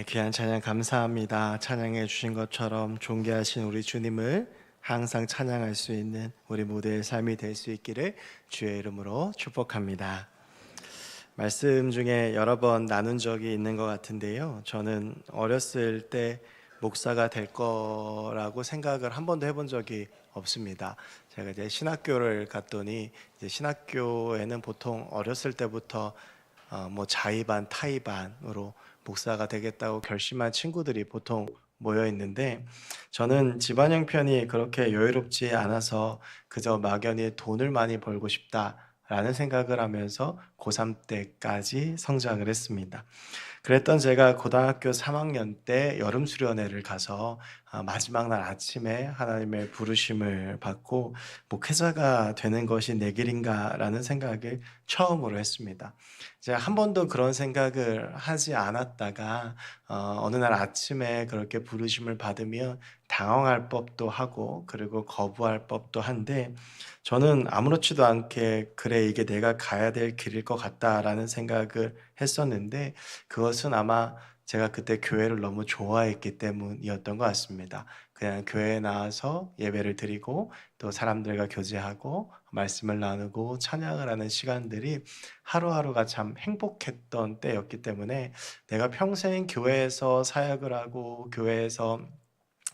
네, 귀한 찬양 감사합니다. 찬양해 주신 것처럼 존귀하신 우리 주님을 항상 찬양할 수 있는 우리 모두의 삶이 될 수 있기를 주의 이름으로 축복합니다. 말씀 중에 여러 번 나눈 적이 있는 것 같은데요. 저는 어렸을 때 목사가 될 거라고 생각을 한 번도 해본 적이 없습니다. 제가 이제 신학교를 갔더니 이제 신학교에는 보통 어렸을 때부터 뭐 자의반 타의반으로 목사가 되겠다고 결심한 친구들이 보통 모여 있는데, 저는 집안 형편이 그렇게 여유롭지 않아서 그저 막연히 돈을 많이 벌고 싶다라는 생각을 하면서 고3 때까지 성장을 했습니다. 그랬던 제가 고등학교 3학년 때 여름 수련회를 가서 마지막 날 아침에 하나님의 부르심을 받고 목회자가 되는 것이 내 길인가라는 생각을 처음으로 했습니다. 이제 한 번도 그런 생각을 하지 않았다가 어느 날 아침에 그렇게 부르심을 받으면 당황할 법도 하고 그리고 거부할 법도 한데, 저는 아무렇지도 않게 그래 이게 내가 가야 될 길일 것 같다라는 생각을 했었는데, 그것은 아마 제가 그때 교회를 너무 좋아했기 때문이었던 것 같습니다. 그냥 교회에 나와서 예배를 드리고 또 사람들과 교제하고 말씀을 나누고 찬양을 하는 시간들이 하루하루가 참 행복했던 때였기 때문에, 내가 평생 교회에서 사역을 하고 교회에서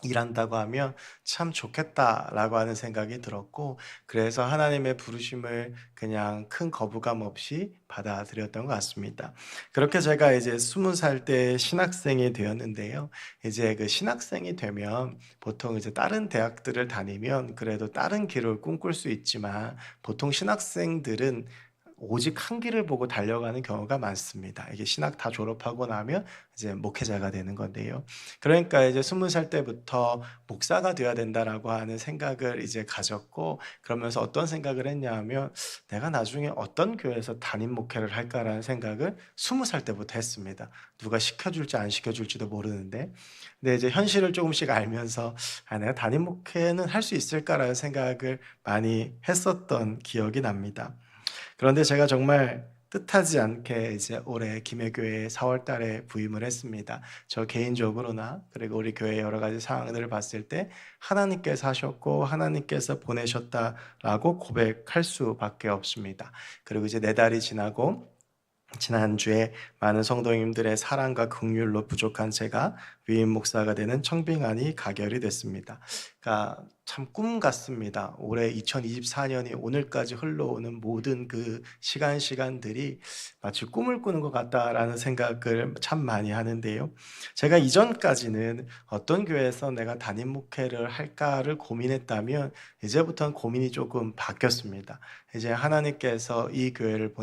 일한다고 하면 참 좋겠다라고 하는 생각이 들었고, 그래서 하나님의 부르심을 그냥 큰 거부감 없이 받아들였던 것 같습니다. 그렇게 제가 이제 20살 때 신학생이 되었는데요. 이제 그 신학생이 되면 보통 이제 다른 대학들을 다니면 그래도 다른 길을 꿈꿀 수 있지만, 보통 신학생들은 오직 한 길을 보고 달려가는 경우가 많습니다. 이게 신학 다 졸업하고 나면 이제 목회자가 되는 건데요. 그러니까 이제 20살 때부터 목사가 되어야 된다라고 하는 생각을 이제 가졌고, 그러면서 어떤 생각을 했냐 하면, 내가 나중에 어떤 교회에서 담임 목회를 할까라는 생각을 20살 때부터 했습니다. 누가 시켜줄지 안 시켜줄지도 모르는데. 근데 이제 현실을 조금씩 알면서 내가 담임 목회는 할 수 있을까라는 생각을 많이 했었던 기억이 납니다. 그런데 제가 정말 뜻하지 않게 이제 올해 김해교회에 4월 달에 부임을 했습니다. 저 개인적으로나 그리고 우리 교회 여러 가지 상황들을 봤을 때 하나님께서 하셨고 하나님께서 보내셨다라고 고백할 수밖에 없습니다. 그리고 이제 4달이 지나고 지난주에 많은 성도님들의 사랑과 긍휼로 부족한 제가 위임 목사가 되는 청빙안이 가결이 됐습니다. 그러니까 참 꿈 같습니다. 올해 2024년이 오늘까지 흘러오는 모든 그 시간들이 마치 꿈을 꾸는 것 같다라는 생각을 참 많이 하는데요. 제가 이전까지는 어떤 교회에서 내가 담임 목회를 할까를 고민했다면, 이제부터는 고민이 조금 바뀌었습니다. 이제 하나님께서 이 교회를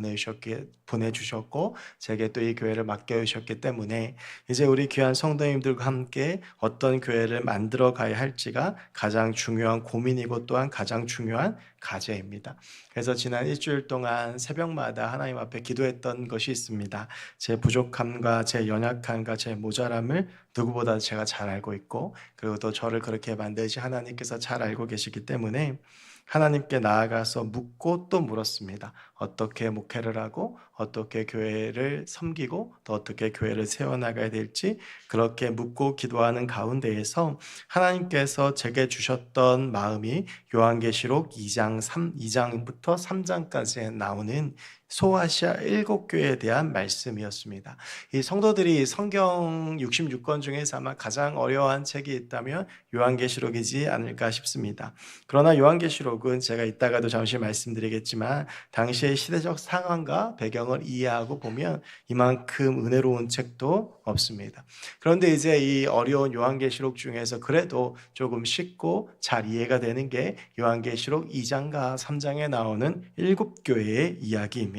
보내주셨고 제게 또 이 교회를 맡겨주셨기 때문에, 이제 우리 귀한 성도님들과 함께 어떤 교회를 만들어 가야 할지가 가장 중요한 고민이고 또한 가장 중요한 과제입니다. 그래서 지난 일주일 동안 새벽마다 하나님 앞에 기도했던 것이 있습니다. 제 부족함과 제 연약함과 제 모자람을 누구보다 제가 잘 알고 있고, 그리고 또 저를 그렇게 만드신 하나님께서 잘 알고 계시기 때문에 하나님께 나아가서 묻고 또 물었습니다. 어떻게 목회를 하고 어떻게 교회를 섬기고 또 어떻게 교회를 세워나가야 될지, 그렇게 묻고 기도하는 가운데에서 하나님께서 제게 주셨던 마음이 요한계시록 2장부터 3장까지 나오는 소아시아 7교회에 대한 말씀이었습니다. 이 성도들이 성경 66권 중에서 아마 가장 어려워한 책이 있다면 요한계시록이지 않을까 싶습니다. 그러나 요한계시록은 제가 이따가도 잠시 말씀드리겠지만, 당시의 시대적 상황과 배경을 이해하고 보면 이만큼 은혜로운 책도 없습니다. 그런데 이제 이 어려운 요한계시록 중에서 그래도 조금 쉽고 잘 이해가 되는 게 요한계시록 2장과 3장에 나오는 7교회의 이야기입니다.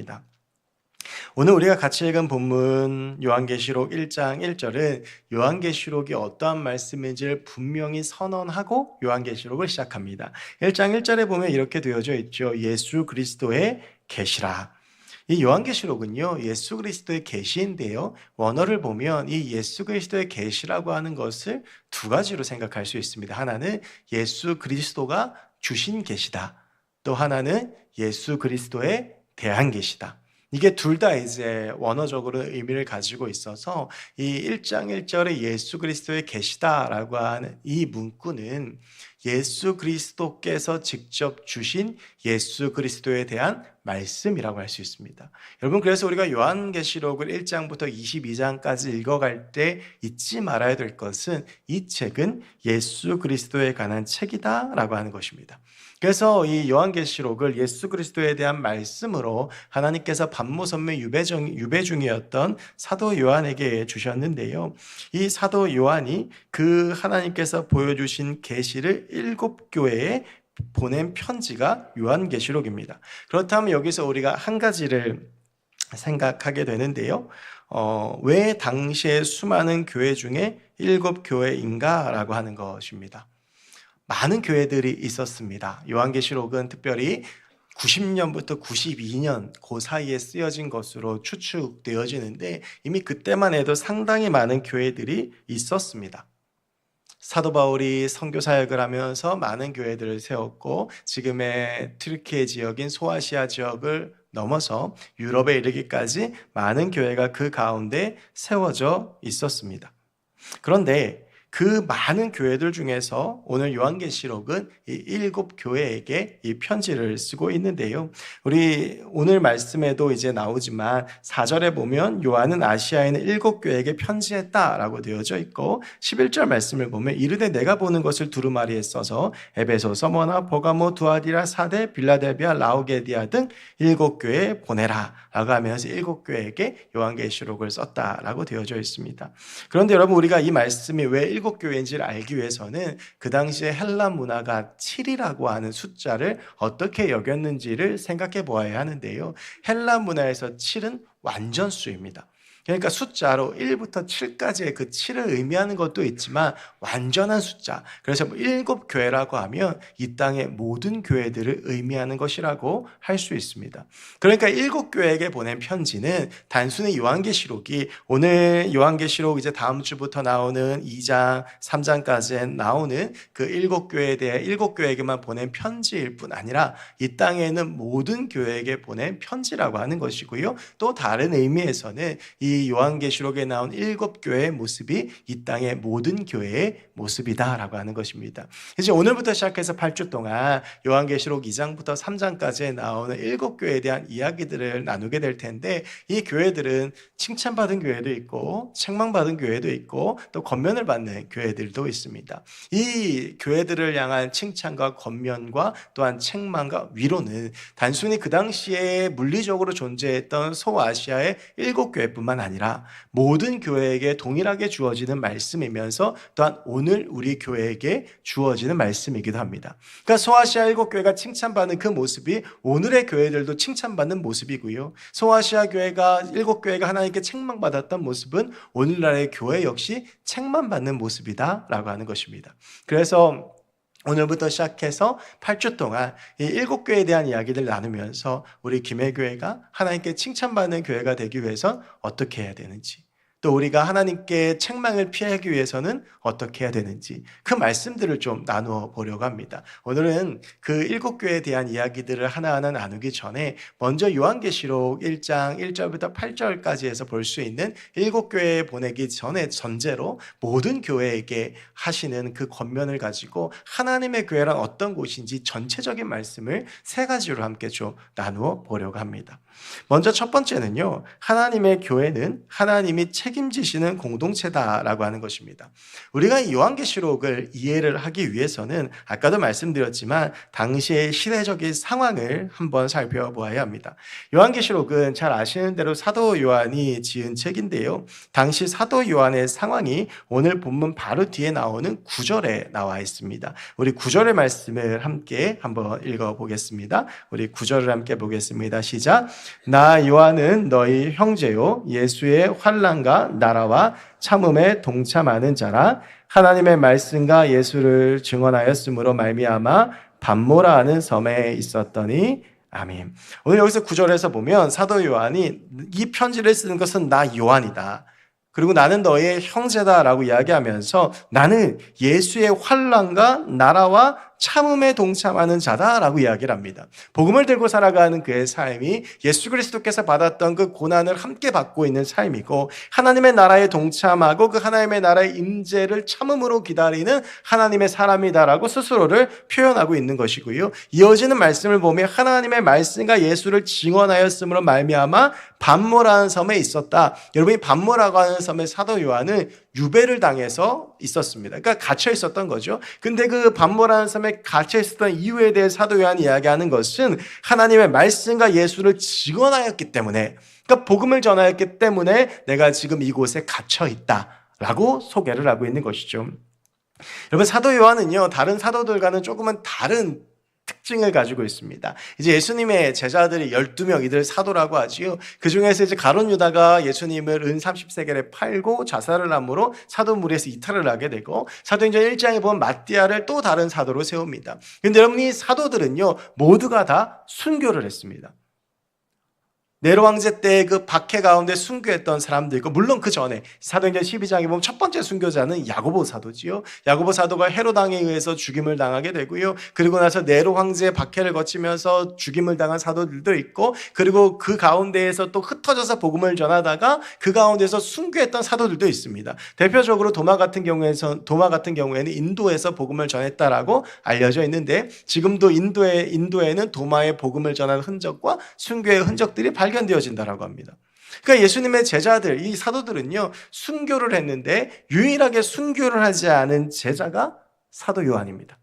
오늘 우리가 같이 읽은 본문 요한계시록 1장 1절은 요한계시록이 어떠한 말씀인지를 분명히 선언하고 요한계시록을 시작합니다. 1장 1절에 보면 이렇게 되어져 있죠. 예수 그리스도의 계시라. 이 요한계시록은요, 예수 그리스도의 계시인데요, 원어를 보면 이 예수 그리스도의 계시라고 하는 것을 두 가지로 생각할 수 있습니다. 하나는 예수 그리스도가 주신 계시다. 또 하나는 예수 그리스도에 대한 계시다. 이게 둘 다 이제 원어적으로 의미를 가지고 있어서 이 1장 1절에 예수 그리스도의 계시다라고 하는 이 문구는 예수 그리스도께서 직접 주신 예수 그리스도에 대한 말씀이라고 할 수 있습니다. 여러분, 그래서 우리가 요한계시록을 1장부터 22장까지 읽어갈 때 잊지 말아야 될 것은 이 책은 예수 그리스도에 관한 책이다라고 하는 것입니다. 그래서 이 요한계시록을 예수 그리스도에 대한 말씀으로 하나님께서 반모선매 유배 중이었던 사도 요한에게 주셨는데요. 이 사도 요한이 그 하나님께서 보여주신 계시를 7교회에 보낸 편지가 요한계시록입니다. 그렇다면 여기서 우리가 한 가지를 생각하게 되는데요. 왜 당시에 수많은 교회 중에 7교회인가 라고 하는 것입니다. 많은 교회들이 있었습니다. 요한계시록은 특별히 90년부터 92년 그 사이에 쓰여진 것으로 추측되어지는데 이미 그때만 해도 상당히 많은 교회들이 있었습니다. 사도 바울이 선교 사역을 하면서 많은 교회들을 세웠고 지금의 튀르키예 지역인 소아시아 지역을 넘어서 유럽에 이르기까지 많은 교회가 그 가운데 세워져 있었습니다. 그런데 그 많은 교회들 중에서 오늘 요한계시록은 이 7교회에게 이 편지를 쓰고 있는데요. 우리 오늘 말씀에도 이제 나오지만 4절에 보면 요한은 아시아에 있는 7교회에게 편지했다라고 되어져 있고 11절 말씀을 보면 이르되 내가 보는 것을 두루마리에 써서 에베소, 서머나, 버가모, 두아디라, 사데, 빌라델비아, 라오게디아 등 7교회에 보내라 라고 하면서 7교회에게 요한계시록을 썼다라고 되어져 있습니다. 그런데 여러분, 우리가 이 말씀이 왜 7교회인지를 알기 위해서는 그 당시에 헬라 문화가 7이라고 하는 숫자를 어떻게 여겼는지를 생각해 보아야 하는데요. 헬라 문화에서 7은 완전수입니다. 그러니까 숫자로 1부터 7까지의 그 7을 의미하는 것도 있지만 완전한 숫자. 그래서 7교회라고 하면 이 땅의 모든 교회들을 의미하는 것이라고 할 수 있습니다. 그러니까 7교회에게 보낸 편지는 단순히 요한계시록이 오늘 요한계시록 이제 다음 주부터 나오는 2장, 3장까지 나오는 그 7교회에 대해 7교회에게만 보낸 편지일 뿐 아니라 이 땅에 있는 모든 교회에게 보낸 편지라고 하는 것이고요. 또 다른 의미에서는 이 요한계시록에 나온 7교회의 모습이 이 땅의 모든 교회의 모습이다라고 하는 것입니다. 이제 오늘부터 시작해서 8주 동안 요한계시록 2장부터 3장까지 나오는 7교회에 대한 이야기들을 나누게 될 텐데 이 교회들은 칭찬받은 교회도 있고 책망받은 교회도 있고 또 권면을 받는 교회들도 있습니다. 이 교회들을 향한 칭찬과 권면과 또한 책망과 위로는 단순히 그 당시에 물리적으로 존재했던 소아시아의 7교회뿐만 아니라 모든 교회에게 동일하게 주어지는 말씀이면서 또한 오늘 우리 교회에게 주어지는 말씀이기도 합니다. 그러니까 소아시아 7교회가 칭찬받는 그 모습이 오늘의 교회들도 칭찬받는 모습이고요. 소아시아 교회가 7교회가 하나님께 책망받았던 모습은 오늘날의 교회 역시 책망받는 모습이다라고 하는 것입니다. 그래서 오늘부터 시작해서 8주 동안 이 7교회에 대한 이야기를 나누면서 우리 김해교회가 하나님께 칭찬받는 교회가 되기 위해선 어떻게 해야 되는지, 또 우리가 하나님께 책망을 피하기 위해서는 어떻게 해야 되는지 그 말씀들을 좀 나누어 보려고 합니다. 오늘은 그 7교회에 대한 이야기들을 하나하나 나누기 전에 먼저 요한계시록 1장 1절부터 8절까지 해서 볼 수 있는 7교회에 보내기 전에 전제로 모든 교회에게 하시는 그 권면을 가지고 하나님의 교회란 어떤 곳인지 전체적인 말씀을 세 가지로 함께 좀 나누어 보려고 합니다. 먼저 첫 번째는요, 하나님의 교회는 하나님이 책임지시는 공동체다라고 하는 것입니다. 우리가 이 요한계시록을 이해를 하기 위해서는 아까도 말씀드렸지만 당시의 시대적인 상황을 한번 살펴보아야 합니다. 요한계시록은 잘 아시는 대로 사도 요한이 지은 책인데요. 당시 사도 요한의 상황이 오늘 본문 바로 뒤에 나오는 9절에 나와 있습니다. 우리 9절의 말씀을 함께 한번 읽어보겠습니다. 우리 9절을 함께 보겠습니다. 시작. 나 요한은 너희 형제요 예수의 환난과 나라와 참음에 동참하는 자라. 하나님의 말씀과 예수를 증언하였으므로 말미암아 반모라 하는 섬에 있었더니 아멘. 오늘 여기서 9절에서 보면 사도 요한이 이 편지를 쓰는 것은 나 요한이다, 그리고 나는 너의 형제다라고 이야기하면서 나는 예수의 환난과 나라와 참음에 동참하는 자다라고 이야기를 합니다. 복음을 들고 살아가는 그의 삶이 예수 그리스도께서 받았던 그 고난을 함께 받고 있는 삶이고, 하나님의 나라에 동참하고 그 하나님의 나라의 임재를 참음으로 기다리는 하나님의 사람이다라고 스스로를 표현하고 있는 것이고요. 이어지는 말씀을 보면 하나님의 말씀과 예수를 증언하였으므로 말미암아 반모라는 섬에 있었다. 여러분이 반모라고 하는 섬의 사도 요한은 유배를 당해서 있었습니다. 그러니까 갇혀 있었던 거죠. 근데 그 반모라는 섬에 갇혀 있었던 이유에 대해 사도 요한이 이야기하는 것은 하나님의 말씀과 예수를 증언하였기 때문에, 그러니까 복음을 전하였기 때문에 내가 지금 이곳에 갇혀 있다라고 소개를 하고 있는 것이죠. 여러분, 사도 요한은요, 다른 사도들과는 조금은 다른 특징을 가지고 있습니다. 이제 예수님의 제자들이 12명, 이들 사도라고 하지요. 그 중에서 이제 가룟 유다가 예수님을 은 30세겔에 팔고 자살을 함으로 사도 무리에서 이탈을 하게 되고, 사도행전 1장에 보면 마띠아를 또 다른 사도로 세웁니다. 그런데 여러분, 이 사도들은요, 모두가 다 순교를 했습니다. 네로 황제 때 그 박해 가운데 순교했던 사람도 있고, 물론 그 전에 사도행전 12장에 보면 첫 번째 순교자는 야고보 사도지요. 야고보 사도가 헤로당에 의해서 죽임을 당하게 되고요. 그리고 나서 네로 황제의 박해를 거치면서 죽임을 당한 사도들도 있고, 그리고 그 가운데에서 또 흩어져서 복음을 전하다가 그 가운데서 순교했던 사도들도 있습니다. 대표적으로 도마 같은 경우에는 인도에서 복음을 전했다라고 알려져 있는데, 지금도 인도에는 도마의 복음을 전하는 흔적과 순교의 흔적들이 발견되어진다라고 합니다. 그러니까 예수님의 제자들, 이 사도들은요, 순교를 했는데 유일하게 순교를 하지 않은 제자가 사도 요한입니다.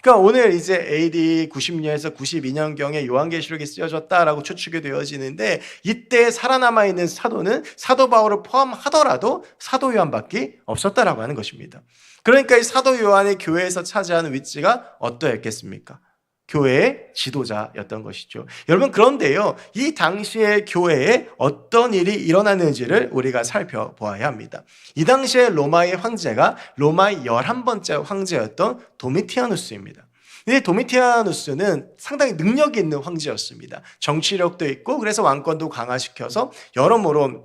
그러니까 오늘 이제 AD 90년에서 92년경에 요한계시록이 쓰여졌다라고 추측이 되어지는데, 이때 살아남아 있는 사도는 사도 바울을 포함하더라도 사도 요한밖에 없었다라고 하는 것입니다. 그러니까 이 사도 요한의 교회에서 차지하는 위치가 어떠했겠습니까? 교회의 지도자였던 것이죠. 여러분, 그런데요, 이 당시의 교회에 어떤 일이 일어났는지를 우리가 살펴보아야 합니다. 이 당시에 로마의 황제가 로마의 11번째 황제였던 도미티아누스입니다. 이 도미티아누스는 상당히 능력이 있는 황제였습니다. 정치력도 있고, 그래서 왕권도 강화시켜서 여러모로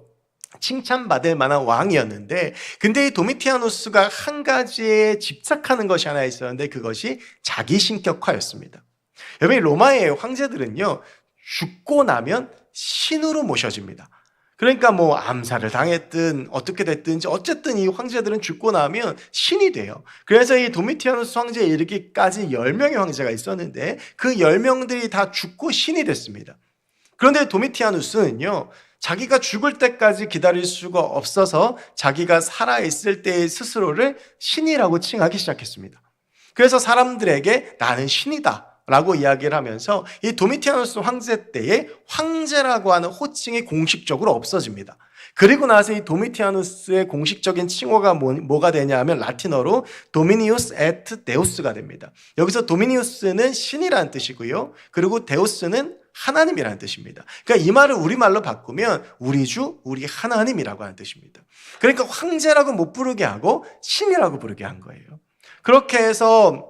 칭찬받을 만한 왕이었는데, 근데 이 도미티아누스가 한 가지에 집착하는 것이 하나 있었는데, 그것이 자기신격화였습니다. 여러분, 로마의 황제들은요, 죽고 나면 신으로 모셔집니다. 그러니까 뭐 암살을 당했든 어떻게 됐든지 어쨌든 이 황제들은 죽고 나면 신이 돼요. 그래서 이 도미티아누스 황제에 이르기까지 10명의 황제가 있었는데, 그 10명들이 다 죽고 신이 됐습니다. 그런데 도미티아누스는요, 자기가 죽을 때까지 기다릴 수가 없어서 자기가 살아있을 때의 스스로를 신이라고 칭하기 시작했습니다. 그래서 사람들에게 나는 신이다 라고 이야기를 하면서 이 도미티아누스 황제 때에 황제라고 하는 호칭이 공식적으로 없어집니다. 그리고 나서 이 도미티아누스의 공식적인 칭호가 뭐가 되냐 하면 라틴어로 도미니우스 에트 데우스가 됩니다. 여기서 도미니우스는 신이라는 뜻이고요. 그리고 데우스는 하나님이라는 뜻입니다. 그러니까 이 말을 우리말로 바꾸면 우리 주, 우리 하나님이라고 하는 뜻입니다. 그러니까 황제라고 못 부르게 하고 신이라고 부르게 한 거예요. 그렇게 해서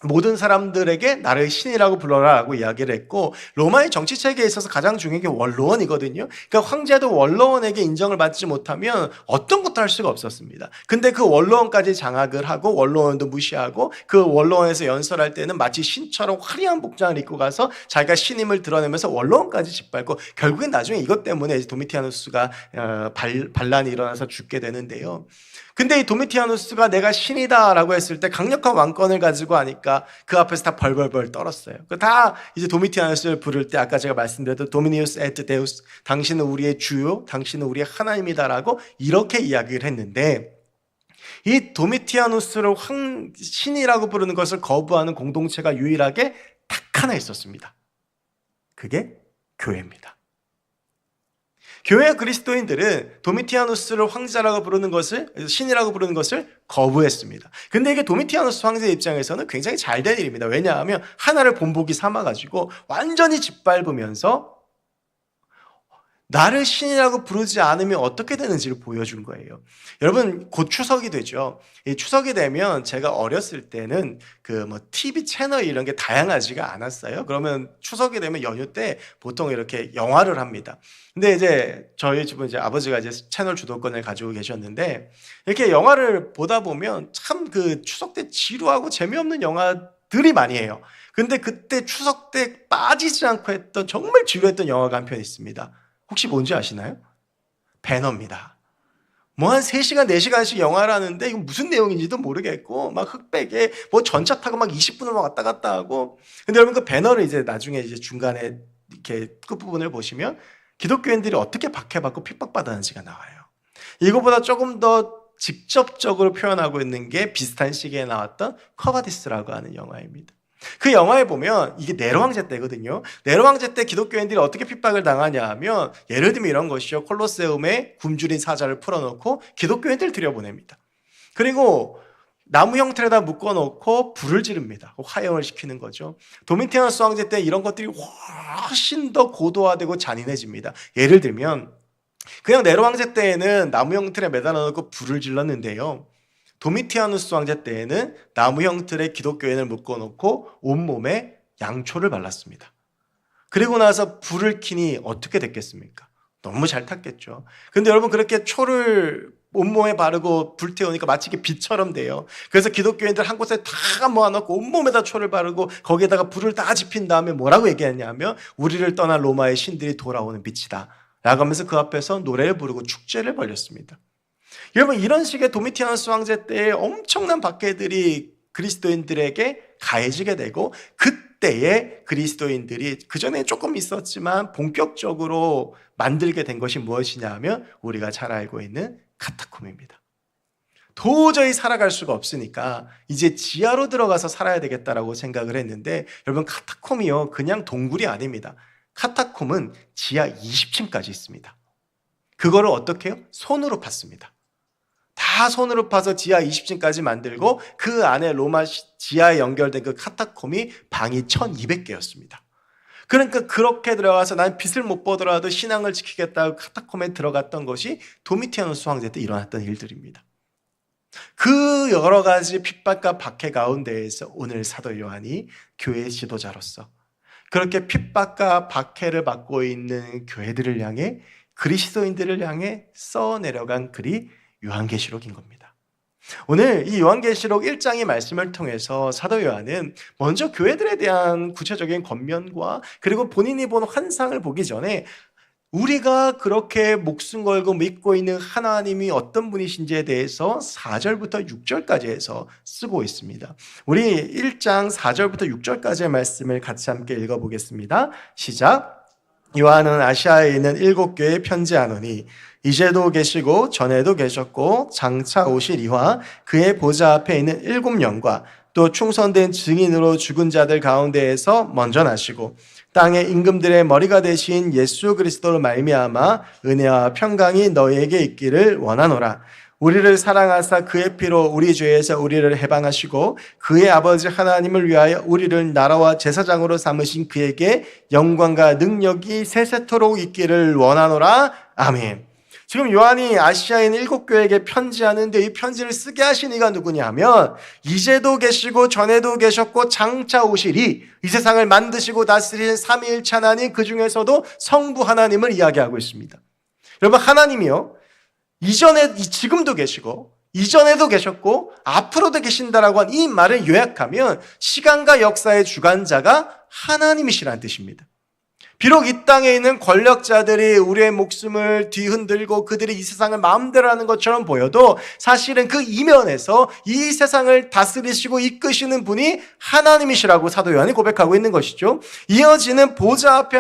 모든 사람들에게 나를 신이라고 불러라라고 이야기를 했고, 로마의 정치 체계에 있어서 가장 중요한 게 원로원이거든요. 그러니까 황제도 원로원에게 인정을 받지 못하면 어떤 것도 할 수가 없었습니다. 근데 그 원로원까지 장악을 하고 원로원도 무시하고, 그 원로원에서 연설할 때는 마치 신처럼 화려한 복장을 입고 가서 자기가 신임을 드러내면서 원로원까지 짓밟고, 결국엔 나중에 이것 때문에 도미티아누스가 반란이 일어나서 죽게 되는데요. 근데 이 도미티아누스가 내가 신이다라고 했을 때 강력한 왕권을 가지고 하니까 그 앞에서 다 벌벌벌 떨었어요. 다 이제 도미티아누스를 부를 때 아까 제가 말씀드렸던 도미니우스 에트 데우스, 당신은 우리의 주요, 당신은 우리의 하나님이다라고 이렇게 이야기를 했는데, 이 도미티아누스를 신이라고 부르는 것을 거부하는 공동체가 유일하게 딱 하나 있었습니다. 그게 교회입니다. 교회 그리스도인들은 도미티아누스를 황제라고 부르는 것을, 신이라고 부르는 것을 거부했습니다. 근데 이게 도미티아누스 황제 입장에서는 굉장히 잘된 일입니다. 왜냐하면 하나를 본보기 삼아가지고 완전히 짓밟으면서 나를 신이라고 부르지 않으면 어떻게 되는지를 보여준 거예요. 여러분, 곧 추석이 되죠. 이 추석이 되면 제가 어렸을 때는 그 TV 채널 이런 게 다양하지가 않았어요. 그러면 추석이 되면 연휴 때 보통 이렇게 영화를 합니다. 근데 이제 저희 집은 이제 아버지가 이제 채널 주도권을 가지고 계셨는데, 이렇게 영화를 보다 보면 참 그 추석 때 지루하고 재미없는 영화 영화들이 많이 해요. 근데 그때 추석 때 빠지지 않고 했던 정말 지루했던 영화가 한 편 있습니다. 혹시 뭔지 아시나요? 배너입니다. 뭐 한 3시간, 4시간씩 영화를 하는데 이거 무슨 내용인지도 모르겠고 막 흑백에 뭐 전차 타고 막 20분을 왔다 갔다 하고. 근데 여러분 그 배너를 이제 나중에 이제 중간에 이렇게 끝부분을 보시면 기독교인들이 어떻게 박해받고 핍박받았는지가 나와요. 이거보다 조금 더 직접적으로 표현하고 있는 게 비슷한 시기에 나왔던 커바디스라고 하는 영화입니다. 그 영화에 보면 이게 네로 황제 때거든요. 네로 황제 때 기독교인들이 어떻게 핍박을 당하냐 하면 예를 들면 이런 것이요. 콜로세움에 굶주린 사자를 풀어놓고 기독교인들 들여보냅니다. 그리고 나무 형틀에다 묶어놓고 불을 지릅니다. 화형을 시키는 거죠. 도미티아누스 황제 때 이런 것들이 훨씬 더 고도화되고 잔인해집니다. 예를 들면 그냥 네로 황제 때에는 나무 형틀에 매달아 놓고 불을 질렀는데요. 도미티아누스 황제 때에는 나무 형틀에 기독교인을 묶어놓고 온몸에 양초를 발랐습니다. 그리고 나서 불을 켜니 어떻게 됐겠습니까? 너무 잘 탔겠죠. 근데 여러분 그렇게 초를 온몸에 바르고 불태우니까 마치 이게 빛처럼 돼요. 그래서 기독교인들 한 곳에 다 모아놓고 온몸에다 초를 바르고 거기에다가 불을 다 지핀 다음에 뭐라고 얘기했냐면 우리를 떠난 로마의 신들이 돌아오는 빛이다 라고 하면서 그 앞에서 노래를 부르고 축제를 벌였습니다. 여러분 이런 식의 도미티아누스 황제 때의 엄청난 박해들이 그리스도인들에게 가해지게 되고 그때의 그리스도인들이 그전에 조금 있었지만 본격적으로 만들게 된 것이 무엇이냐 하면 우리가 잘 알고 있는 카타콤입니다. 도저히 살아갈 수가 없으니까 이제 지하로 들어가서 살아야 되겠다라고 생각을 했는데 여러분 카타콤이요 그냥 동굴이 아닙니다. 카타콤은 지하 20층까지 있습니다. 그거를 어떻게 해요? 손으로 팠습니다. 다 손으로 파서 지하 20층까지 만들고 그 안에 로마 지하에 연결된 그 카타콤이 방이 1200개였습니다. 그러니까 그렇게 들어가서 난 빛을 못 보더라도 신앙을 지키겠다고 카타콤에 들어갔던 것이 도미티아누스 황제 때 일어났던 일들입니다. 그 여러 가지 핍박과 박해 가운데에서 오늘 사도 요한이 교회 지도자로서 그렇게 핍박과 박해를 받고 있는 교회들을 향해 그리스도인들을 향해 써내려간 글이 요한계시록인 겁니다. 오늘 이 요한계시록 1장의 말씀을 통해서 사도 요한은 먼저 교회들에 대한 구체적인 권면과 그리고 본인이 본 환상을 보기 전에 우리가 그렇게 목숨 걸고 믿고 있는 하나님이 어떤 분이신지에 대해서 4절부터 6절까지 해서 쓰고 있습니다. 우리 1장 4절부터 6절까지의 말씀을 같이 함께 읽어보겠습니다. 시작. 요한은 아시아에 있는 7교회에 편지하노니 이제도 계시고 전에도 계셨고 장차 오실 이와 그의 보좌 앞에 있는 7영과 또 충성된 증인으로 죽은 자들 가운데에서 먼저 나시고 땅의 임금들의 머리가 되신 예수 그리스도로 말미암아 은혜와 평강이 너희에게 있기를 원하노라. 우리를 사랑하사 그의 피로 우리 죄에서 우리를 해방하시고 그의 아버지 하나님을 위하여 우리를 나라와 제사장으로 삼으신 그에게 영광과 능력이 세세토록 있기를 원하노라. 아멘. 지금 요한이 아시아에 있는 7교회에게 편지하는데 이 편지를 쓰게 하신 이가 누구냐 하면 이제도 계시고 전에도 계셨고 장차 오시리 이 세상을 만드시고 다스리는 삼위일체 하나님 그 중에서도 성부 하나님을 이야기하고 있습니다. 여러분 하나님이요 이전에 지금도 계시고 이전에도 계셨고 앞으로도 계신다라고 한 이 말을 요약하면 시간과 역사의 주관자가 하나님이시라는 뜻입니다. 비록 이 땅에 있는 권력자들이 우리의 목숨을 뒤흔들고 그들이 이 세상을 마음대로 하는 것처럼 보여도 사실은 그 이면에서 이 세상을 다스리시고 이끄시는 분이 하나님이시라고 사도 요한이 고백하고 있는 것이죠. 이어지는 보좌 앞에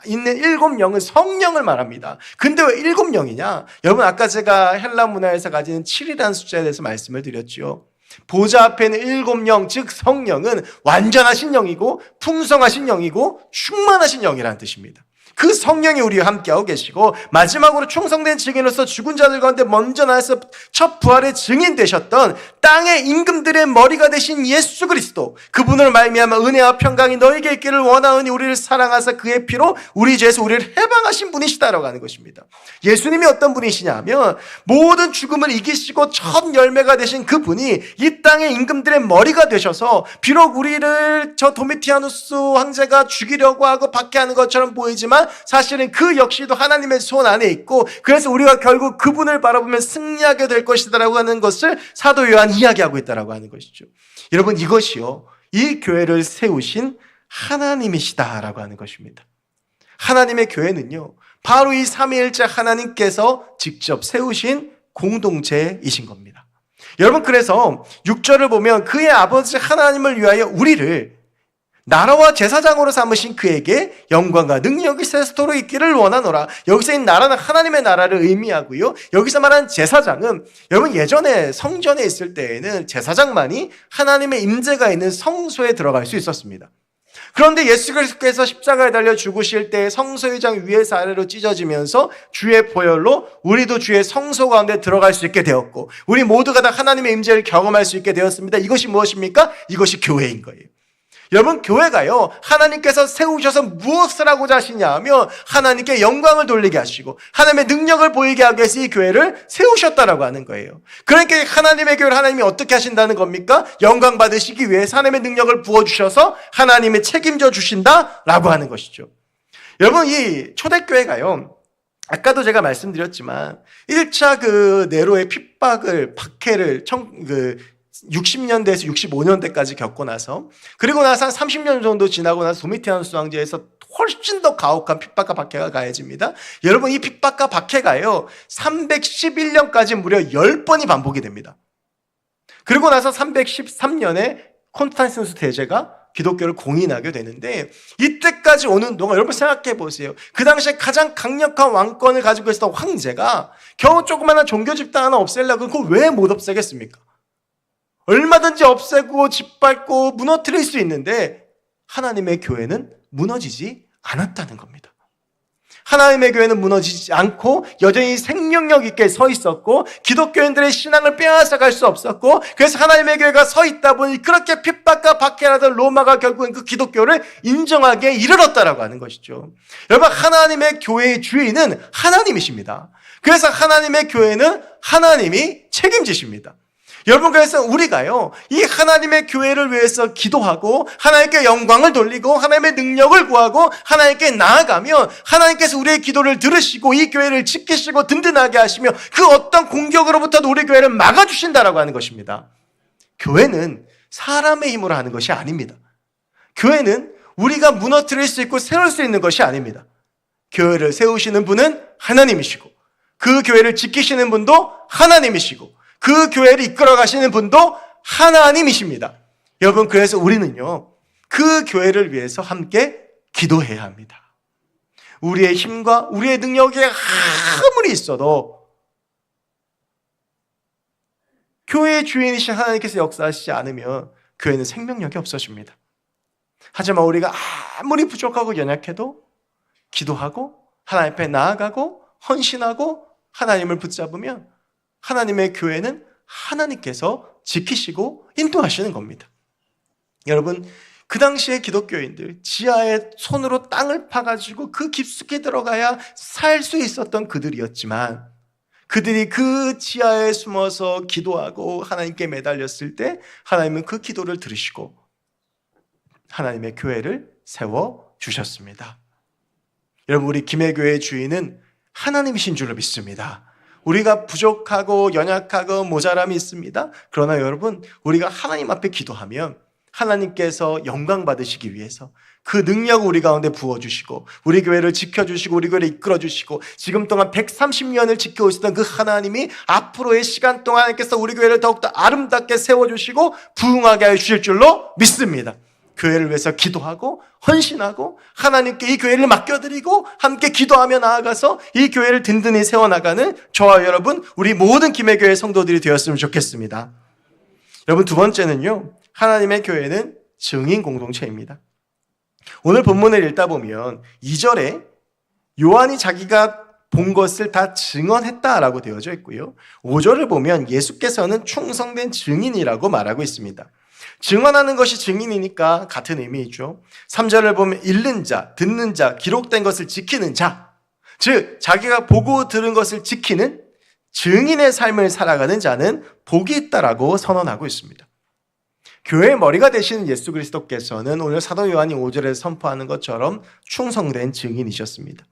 있는 7영은 성령을 말합니다. 근데 왜 7영이냐? 여러분 아까 제가 헬라 문화에서 가지는 7이라는 숫자에 대해서 말씀을 드렸죠. 보좌 앞에 있는 7영, 즉 성령은 완전하신 영이고 풍성하신 영이고 충만하신 영이라는 뜻입니다. 그 성령이 우리와 함께하고 계시고 마지막으로 충성된 증인으로서 죽은 자들 가운데 먼저 나와서 첫 부활의 증인 되셨던 땅의 임금들의 머리가 되신 예수 그리스도 그분을 말미암아 은혜와 평강이 너에게 있기를 원하오니 우리를 사랑하사 그의 피로 우리 죄에서 우리를 해방하신 분이시다라고 하는 것입니다. 예수님이 어떤 분이시냐 하면 모든 죽음을 이기시고 첫 열매가 되신 그분이 이 땅의 임금들의 머리가 되셔서 비록 우리를 저 도미티아누스 황제가 죽이려고 하고 박해하는 것처럼 보이지만 사실은 그 역시도 하나님의 손 안에 있고 그래서 우리가 결국 그분을 바라보면 승리하게 될 것이다라고 하는 것을 사도 요한이 이야기하고 있다라고 하는 것이죠. 여러분 이것이요 이 교회를 세우신 하나님이시다라고 하는 것입니다. 하나님의 교회는요, 바로 이 삼위일체 하나님께서 직접 세우신 공동체이신 겁니다. 여러분, 그래서 6절을 보면 그의 아버지 하나님을 위하여 우리를 나라와 제사장으로 삼으신 그에게 영광과 능력이 세세토록 있기를 원하노라. 여기서 이 나라는 하나님의 나라를 의미하고요, 여기서 말하는 제사장은, 여러분 예전에 성전에 있을 때에는 제사장만이 하나님의 임재가 있는 성소에 들어갈 수 있었습니다. 그런데 예수 그리스도께서 십자가에 달려 죽으실 때 성소의장 위에서 아래로 찢어지면서 주의 보혈로 우리도 주의 성소 가운데 들어갈 수 있게 되었고, 우리 모두가 다 하나님의 임재를 경험할 수 있게 되었습니다. 이것이 무엇입니까? 이것이 교회인 거예요. 여러분, 교회가요, 하나님께서 세우셔서 무엇을 하고자 하시냐 하면 하나님께 영광을 돌리게 하시고 하나님의 능력을 보이게 하기 위해서 이 교회를 세우셨다라고 하는 거예요. 그러니까 하나님의 교회를 하나님이 어떻게 하신다는 겁니까? 영광 받으시기 위해서 하나님의 능력을 부어주셔서 하나님이 책임져 주신다라고 하는 것이죠. 여러분, 이 초대교회가요, 아까도 제가 말씀드렸지만 1차 그 네로의 핍박을, 박해를 60년대에서 65년대까지 겪고 나서, 그리고 나서 한 30년 정도 지나고 나서 도미티아누스 황제에서 훨씬 더 가혹한 핍박과 박해가 가해집니다. 여러분, 이 핍박과 박해가요 311년까지 무려 10번이 반복이 됩니다. 그리고 나서 313년에 콘스탄티누스 대제가 기독교를 공인하게 되는데, 이때까지 오는 동안 여러분 생각해 보세요. 그 당시에 가장 강력한 왕권을 가지고 있었던 황제가 겨우 조그마한 종교 집단 하나 없애려고, 그걸 왜 못 없애겠습니까? 얼마든지 없애고 짓밟고 무너뜨릴 수 있는데 하나님의 교회는 무너지지 않았다는 겁니다. 하나님의 교회는 무너지지 않고 여전히 생명력 있게 서 있었고, 기독교인들의 신앙을 빼앗아갈 수 없었고, 그래서 하나님의 교회가 서 있다 보니 그렇게 핍박과 박해라던 로마가 결국엔 그 기독교를 인정하기에 이르렀다라고 하는 것이죠. 여러분, 하나님의 교회의 주인은 하나님이십니다. 그래서 하나님의 교회는 하나님이 책임지십니다. 여러분, 그래서 우리가요, 이 하나님의 교회를 위해서 기도하고 하나님께 영광을 돌리고 하나님의 능력을 구하고 하나님께 나아가면 하나님께서 우리의 기도를 들으시고 이 교회를 지키시고 든든하게 하시며 그 어떤 공격으로부터도 우리 교회를 막아주신다라고 하는 것입니다. 교회는 사람의 힘으로 하는 것이 아닙니다. 교회는 우리가 무너뜨릴 수 있고 세울 수 있는 것이 아닙니다. 교회를 세우시는 분은 하나님이시고, 그 교회를 지키시는 분도 하나님이시고, 그 교회를 이끌어 가시는 분도 하나님이십니다. 여러분, 그래서 우리는요, 그 교회를 위해서 함께 기도해야 합니다. 우리의 힘과 우리의 능력이 아무리 있어도 교회의 주인이신 하나님께서 역사하시지 않으면 교회는 생명력이 없어집니다. 하지만 우리가 아무리 부족하고 연약해도 기도하고 하나님 앞에 나아가고 헌신하고 하나님을 붙잡으면 하나님의 교회는 하나님께서 지키시고 인도하시는 겁니다. 여러분, 그 당시에 기독교인들, 지하에 손으로 땅을 파가지고 그 깊숙이 들어가야 살 수 있었던 그들이었지만, 그들이 그 지하에 숨어서 기도하고 하나님께 매달렸을 때 하나님은 그 기도를 들으시고 하나님의 교회를 세워주셨습니다. 여러분, 우리 김해교회의 주인은 하나님이신 줄로 믿습니다. 우리가 부족하고 연약하고 모자람이 있습니다. 그러나 여러분, 우리가 하나님 앞에 기도하면 하나님께서 영광 받으시기 위해서 그 능력을 우리 가운데 부어주시고 우리 교회를 지켜주시고 우리 교회를 이끌어주시고 지금 동안 130년을 지켜오시던 그 하나님이 앞으로의 시간 동안 하나님께서 우리 교회를 더욱더 아름답게 세워주시고 부흥하게 해주실 줄로 믿습니다. 교회를 위해서 기도하고 헌신하고 하나님께 이 교회를 맡겨드리고 함께 기도하며 나아가서 이 교회를 든든히 세워나가는 저와 여러분, 우리 모든 김해교회 성도들이 되었으면 좋겠습니다. 여러분, 두 번째는요, 하나님의 교회는 증인 공동체입니다. 오늘 본문을 읽다 보면 2절에 요한이 자기가 본 것을 다 증언했다라고 되어져 있고요, 5절을 보면 예수께서는 충성된 증인이라고 말하고 있습니다. 증언하는 것이 증인이니까 같은 의미이죠. 3절을 보면 읽는 자, 듣는 자, 기록된 것을 지키는 자, 즉 자기가 보고 들은 것을 지키는 증인의 삶을 살아가는 자는 복이 있다라고 선언하고 있습니다. 교회의 머리가 되시는 예수 그리스도께서는 오늘 사도 요한이 5절에서 선포하는 것처럼 충성된 증인이셨습니다.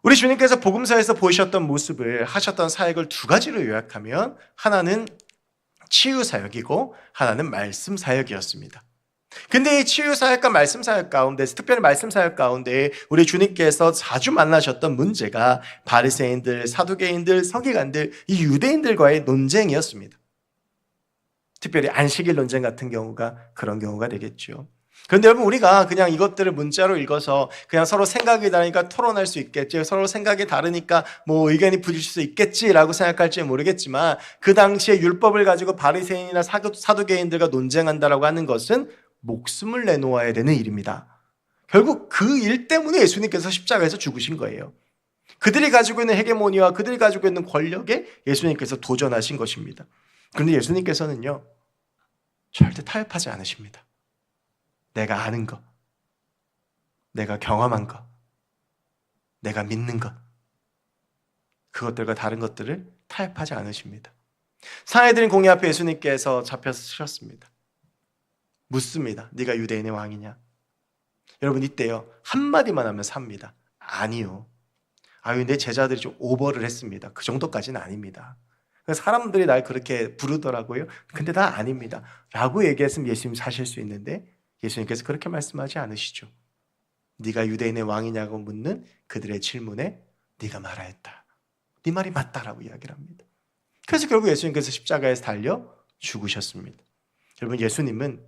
우리 주님께서 복음서에서 보이셨던 모습을, 하셨던 사역을 두 가지로 요약하면, 하나는 치유 사역이고 하나는 말씀 사역이었습니다. 근데 이 치유 사역과 말씀 사역 가운데, 특별히 말씀 사역 가운데 우리 주님께서 자주 만나셨던 문제가 바리새인들, 사두개인들, 서기관들, 이 유대인들과의 논쟁이었습니다. 특별히 안식일 논쟁 같은 경우가 그런 경우가 되겠죠. 그런데 여러분, 우리가 그냥 이것들을 문자로 읽어서 그냥 서로 생각이 다르니까 토론할 수 있겠지, 서로 생각이 다르니까 뭐 의견이 부딪힐 수 있겠지라고 생각할지 모르겠지만, 그 당시에 율법을 가지고 바리새인이나 사두개인들과 논쟁한다라고 하는 것은 목숨을 내놓아야 되는 일입니다. 결국 그 일 때문에 예수님께서 십자가에서 죽으신 거예요. 그들이 가지고 있는 헤게모니와 그들이 가지고 있는 권력에 예수님께서 도전하신 것입니다. 그런데 예수님께서는요, 절대 타협하지 않으십니다. 내가 아는 것, 내가 경험한 것, 내가 믿는 것, 그것들과 다른 것들을 타협하지 않으십니다. 상해드린 공의 앞에 예수님께서 잡혀서 쓰셨습니다. 묻습니다. 네가 유대인의 왕이냐? 여러분, 이때요, 한마디만 하면 삽니다. 아니요. 아유, 내 제자들이 좀 오버를 했습니다. 그 정도까지는 아닙니다. 사람들이 날 그렇게 부르더라고요. 근데 나 아닙니다. 라고 얘기했으면 예수님 사실 수 있는데, 예수님께서 그렇게 말씀하지 않으시죠. 네가 유대인의 왕이냐고 묻는 그들의 질문에 네가 말하였다, 네 말이 맞다라고 이야기를 합니다. 그래서 결국 예수님께서 십자가에서 달려 죽으셨습니다. 여러분, 예수님은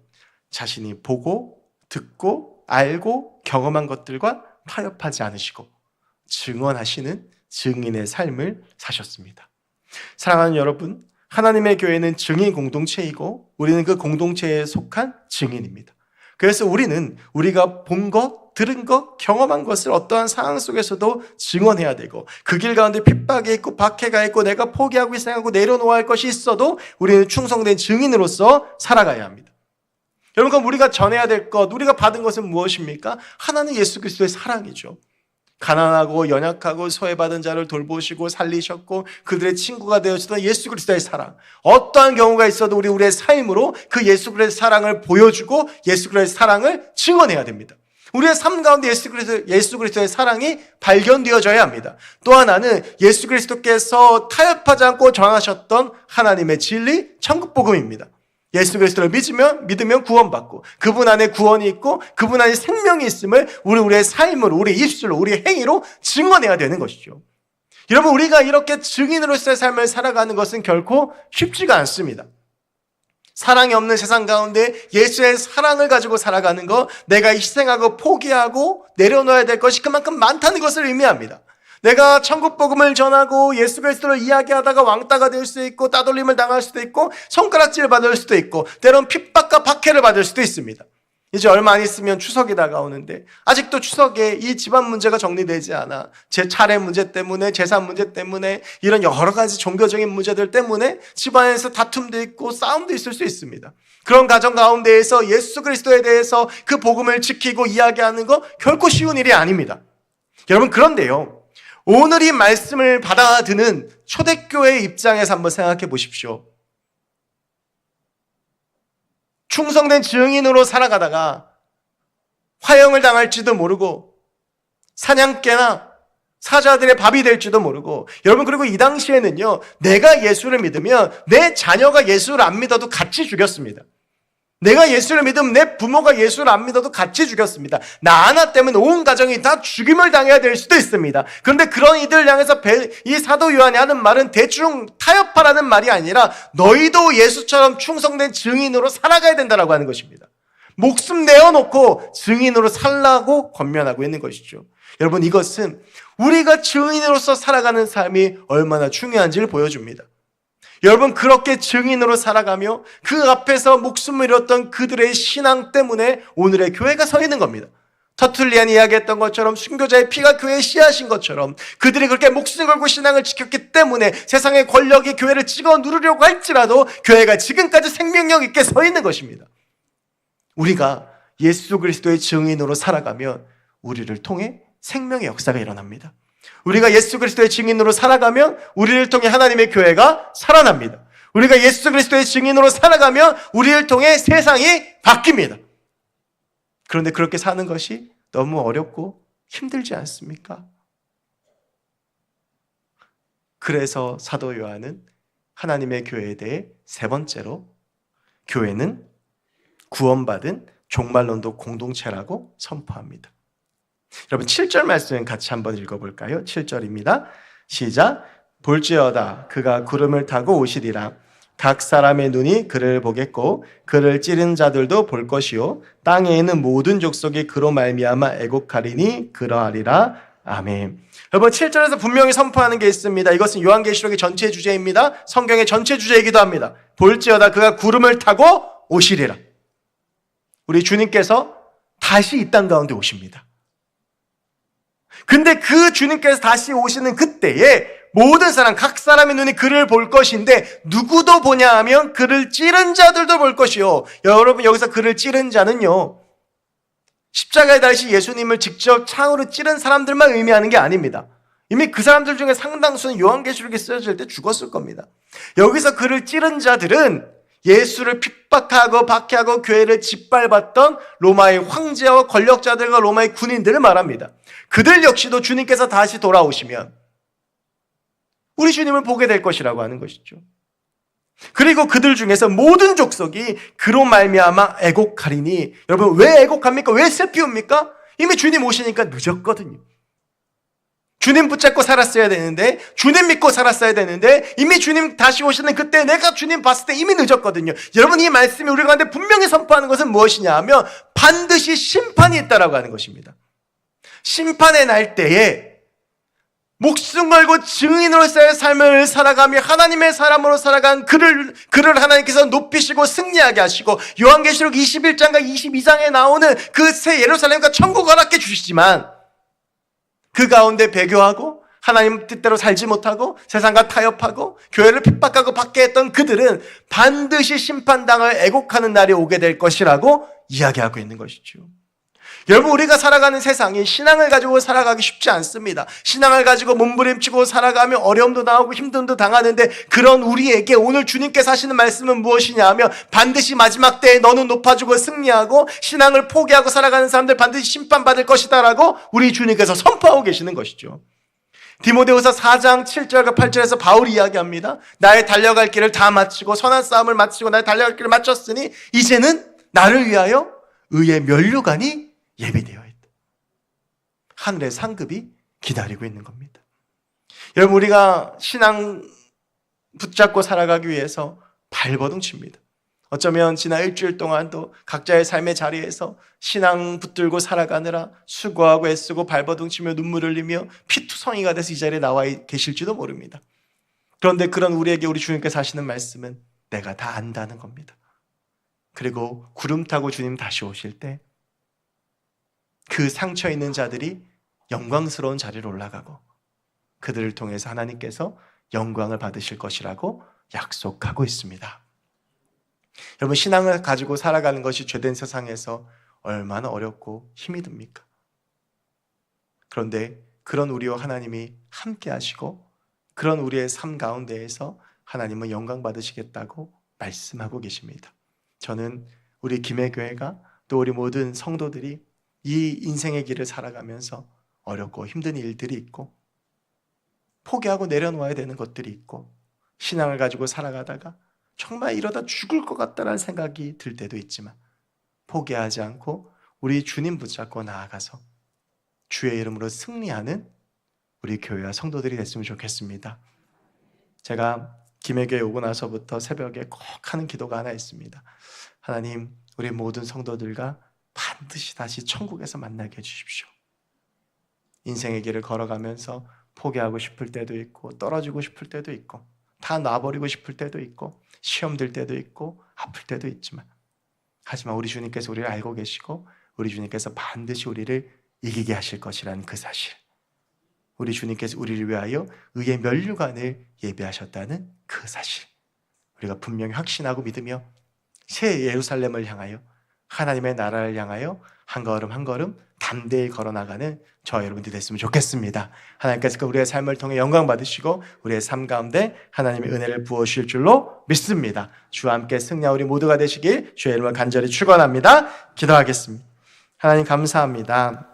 자신이 보고 듣고 알고 경험한 것들과 타협하지 않으시고 증언하시는 증인의 삶을 사셨습니다. 사랑하는 여러분, 하나님의 교회는 증인 공동체이고 우리는 그 공동체에 속한 증인입니다. 그래서 우리는 우리가 본 것, 들은 것, 경험한 것을 어떠한 상황 속에서도 증언해야 되고, 그 길 가운데 핍박이 있고 박해가 있고 내가 포기하고 생각하고 내려놓아야 할 것이 있어도 우리는 충성된 증인으로서 살아가야 합니다. 여러분, 그럼 우리가 전해야 될 것, 우리가 받은 것은 무엇입니까? 하나는 예수 그리스도의 사랑이죠. 가난하고 연약하고 소외받은 자를 돌보시고 살리셨고 그들의 친구가 되어주던 예수 그리스도의 사랑, 어떠한 경우가 있어도 우리의 삶으로 그 예수 그리스도의 사랑을 보여주고 예수 그리스도의 사랑을 증언해야 됩니다. 우리의 삶 가운데 예수 그리스도의 사랑이 발견되어져야 합니다. 또 하나는 예수 그리스도께서 타협하지 않고 전하셨던 하나님의 진리, 천국 복음입니다. 예수 그리스도를 믿으면 구원받고 그분 안에 구원이 있고 그분 안에 생명이 있음을 우리의 삶으로, 우리의 입술로, 우리의 행위로 증언해야 되는 것이죠. 여러분, 우리가 이렇게 증인으로서의 삶을 살아가는 것은 결코 쉽지가 않습니다. 사랑이 없는 세상 가운데 예수의 사랑을 가지고 살아가는 것, 내가 희생하고 포기하고 내려놓아야 될 것이 그만큼 많다는 것을 의미합니다. 내가 천국 복음을 전하고 예수 그리스도를 이야기하다가 왕따가 될 수 있고 따돌림을 당할 수도 있고 손가락질을 받을 수도 있고 때론 핍박과 박해를 받을 수도 있습니다. 이제 얼마 안 있으면 추석이 다가오는데 아직도 추석에 이 집안 문제가 정리되지 않아 제 차례 문제 때문에, 재산 문제 때문에, 이런 여러 가지 종교적인 문제들 때문에 집안에서 다툼도 있고 싸움도 있을 수 있습니다. 그런 가정 가운데에서 예수 그리스도에 대해서 그 복음을 지키고 이야기하는 거 결코 쉬운 일이 아닙니다. 여러분, 그런데요, 오늘 이 말씀을 받아드는 초대교회의 입장에서 한번 생각해 보십시오. 충성된 증인으로 살아가다가 화형을 당할지도 모르고 사냥개나 사자들의 밥이 될지도 모르고, 여러분, 그리고 이 당시에는요, 내가 예수를 믿으면 내 자녀가 예수를 안 믿어도 같이 죽였습니다. 내가 예수를 믿으면 내 부모가 예수를 안 믿어도 같이 죽였습니다. 나 하나 때문에 온 가정이 다 죽임을 당해야 될 수도 있습니다. 그런데 그런 이들을 향해서 이 사도 요한이 하는 말은 대충 타협하라는 말이 아니라 너희도 예수처럼 충성된 증인으로 살아가야 된다라고 하는 것입니다. 목숨 내어놓고 증인으로 살라고 권면하고 있는 것이죠. 여러분, 이것은 우리가 증인으로서 살아가는 삶이 얼마나 중요한지를 보여줍니다. 여러분, 그렇게 증인으로 살아가며 그 앞에서 목숨을 잃었던 그들의 신앙 때문에 오늘의 교회가 서 있는 겁니다. 터툴리안이 이야기했던 것처럼 순교자의 피가 교회의 씨앗인 것처럼 그들이 그렇게 목숨을 걸고 신앙을 지켰기 때문에 세상의 권력이 교회를 찍어 누르려고 할지라도 교회가 지금까지 생명력 있게 서 있는 것입니다. 우리가 예수 그리스도의 증인으로 살아가면 우리를 통해 생명의 역사가 일어납니다. 우리가 예수 그리스도의 증인으로 살아가면 우리를 통해 하나님의 교회가 살아납니다. 우리가 예수 그리스도의 증인으로 살아가면 우리를 통해 세상이 바뀝니다. 그런데 그렇게 사는 것이 너무 어렵고 힘들지 않습니까? 그래서 사도 요한은 하나님의 교회에 대해 세 번째로 교회는 구원받은 종말론도 공동체라고 선포합니다. 여러분 7절 말씀 같이 한번 읽어볼까요? 7절입니다. 시작. 볼지어다 그가 구름을 타고 오시리라. 각 사람의 눈이 그를 보겠고 그를 찌른 자들도 볼 것이요 땅에 있는 모든 족속이 그로 말미암아 애곡하리니 그러하리라. 아멘. 여러분 7절에서 분명히 선포하는 게 있습니다. 이것은 요한계시록의 전체 주제입니다. 성경의 전체 주제이기도 합니다. 볼지어다 그가 구름을 타고 오시리라. 우리 주님께서 다시 이 땅 가운데 오십니다. 근데 그 주님께서 다시 오시는 그때에 모든 사람, 각 사람의 눈이 그를 볼 것인데 누구도 보냐 하면 그를 찌른 자들도 볼 것이요. 여러분 여기서 그를 찌른 자는요, 십자가에 달리신 예수님을 직접 창으로 찌른 사람들만 의미하는 게 아닙니다. 이미 그 사람들 중에 상당수는 요한계시록에 쓰여질 때 죽었을 겁니다. 여기서 그를 찌른 자들은 예수를 핍박하고 박해하고 교회를 짓밟았던 로마의 황제와 권력자들과 로마의 군인들을 말합니다. 그들 역시도 주님께서 다시 돌아오시면 우리 주님을 보게 될 것이라고 하는 것이죠. 그리고 그들 중에서 모든 족속이 그로 말미암아 애곡하리니. 여러분 왜 애곡합니까? 왜 슬피웁니까? 이미 주님 오시니까 늦었거든요. 주님 붙잡고 살았어야 되는데, 주님 믿고 살았어야 되는데, 이미 주님 다시 오시는 그때 내가 주님 봤을 때 이미 늦었거든요. 여러분 이 말씀이 우리 가운데 분명히 선포하는 것은 무엇이냐 하면 반드시 심판이 있다라고 하는 것입니다. 심판의 날 때에 목숨 걸고 증인으로서의 삶을 살아가며 하나님의 사람으로 살아간 그를 하나님께서 높이시고 승리하게 하시고, 요한계시록 21장과 22장에 나오는 그 새 예루살렘과 천국 허락해 주시지만 그 가운데 배교하고 하나님 뜻대로 살지 못하고 세상과 타협하고 교회를 핍박하고 박해했던 그들은 반드시 심판당을 애곡하는 날이 오게 될 것이라고 이야기하고 있는 것이죠. 여러분 우리가 살아가는 세상이 신앙을 가지고 살아가기 쉽지 않습니다. 신앙을 가지고 몸부림치고 살아가며 어려움도 당하고 힘듦도 당하는데, 그런 우리에게 오늘 주님께서 하시는 말씀은 무엇이냐 하면 반드시 마지막 때에 너는 높아지고 승리하고 신앙을 포기하고 살아가는 사람들 반드시 심판받을 것이다 라고 우리 주님께서 선포하고 계시는 것이죠. 디모데후서 4장 7절과 8절에서 바울이 이야기합니다. 나의 달려갈 길을 다 마치고 선한 싸움을 마치고 나의 달려갈 길을 마쳤으니 이제는 나를 위하여 의의 면류관이 예비되어 있다. 하늘의 상급이 기다리고 있는 겁니다. 여러분 우리가 신앙 붙잡고 살아가기 위해서 발버둥칩니다. 어쩌면 지난 일주일 동안도 각자의 삶의 자리에서 신앙 붙들고 살아가느라 수고하고 애쓰고 발버둥치며 눈물 흘리며 피투성이가 돼서 이 자리에 나와 계실지도 모릅니다. 그런데 그런 우리에게 우리 주님께서 하시는 말씀은 내가 다 안다는 겁니다. 그리고 구름 타고 주님 다시 오실 때 그 상처 있는 자들이 영광스러운 자리로 올라가고 그들을 통해서 하나님께서 영광을 받으실 것이라고 약속하고 있습니다. 여러분 신앙을 가지고 살아가는 것이 죄된 세상에서 얼마나 어렵고 힘이 듭니까? 그런데 그런 우리와 하나님이 함께 하시고 그런 우리의 삶 가운데에서 하나님은 영광 받으시겠다고 말씀하고 계십니다. 저는 우리 김해교회가 또 우리 모든 성도들이 이 인생의 길을 살아가면서 어렵고 힘든 일들이 있고 포기하고 내려놓아야 되는 것들이 있고 신앙을 가지고 살아가다가 정말 이러다 죽을 것 같다는 생각이 들 때도 있지만 포기하지 않고 우리 주님 붙잡고 나아가서 주의 이름으로 승리하는 우리 교회와 성도들이 됐으면 좋겠습니다. 제가 김해교회 오고 나서부터 새벽에 꼭 하는 기도가 하나 있습니다. 하나님 우리 모든 성도들과 반드시 다시 천국에서 만나게 해주십시오. 인생의 길을 걸어가면서 포기하고 싶을 때도 있고 떨어지고 싶을 때도 있고 다 놔버리고 싶을 때도 있고 시험 들 때도 있고 아플 때도 있지만 하지만 우리 주님께서 우리를 알고 계시고 우리 주님께서 반드시 우리를 이기게 하실 것이라는 그 사실, 우리 주님께서 우리를 위하여 의의 면류관을 예비하셨다는 그 사실 우리가 분명히 확신하고 믿으며 새 예루살렘을 향하여 하나님의 나라를 향하여 한 걸음 한 걸음 담대히 걸어나가는 저 여러분들이 됐으면 좋겠습니다. 하나님께서 우리의 삶을 통해 영광 받으시고 우리의 삶 가운데 하나님의 은혜를 부어주실 줄로 믿습니다. 주와 함께 승리한 우리 모두가 되시길 주의 이름으로 간절히 축원합니다. 기도하겠습니다. 하나님 감사합니다.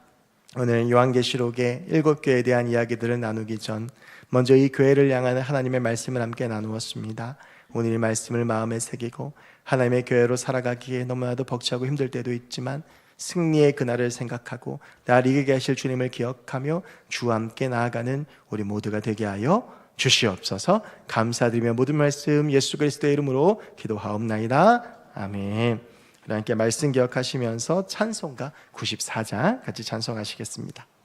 오늘 요한계시록의 7교회에 대한 이야기들을 나누기 전 먼저 이 교회를 향하는 하나님의 말씀을 함께 나누었습니다. 오늘 이 말씀을 마음에 새기고 하나님의 교회로 살아가기에 너무나도 벅차고 힘들 때도 있지만 승리의 그날을 생각하고 나를 이기게 하실 주님을 기억하며 주와 함께 나아가는 우리 모두가 되게 하여 주시옵소서. 감사드리며 모든 말씀 예수 그리스도의 이름으로 기도하옵나이다. 아멘. 함께 말씀 기억하시면서 찬송가 94장 같이 찬송하시겠습니다.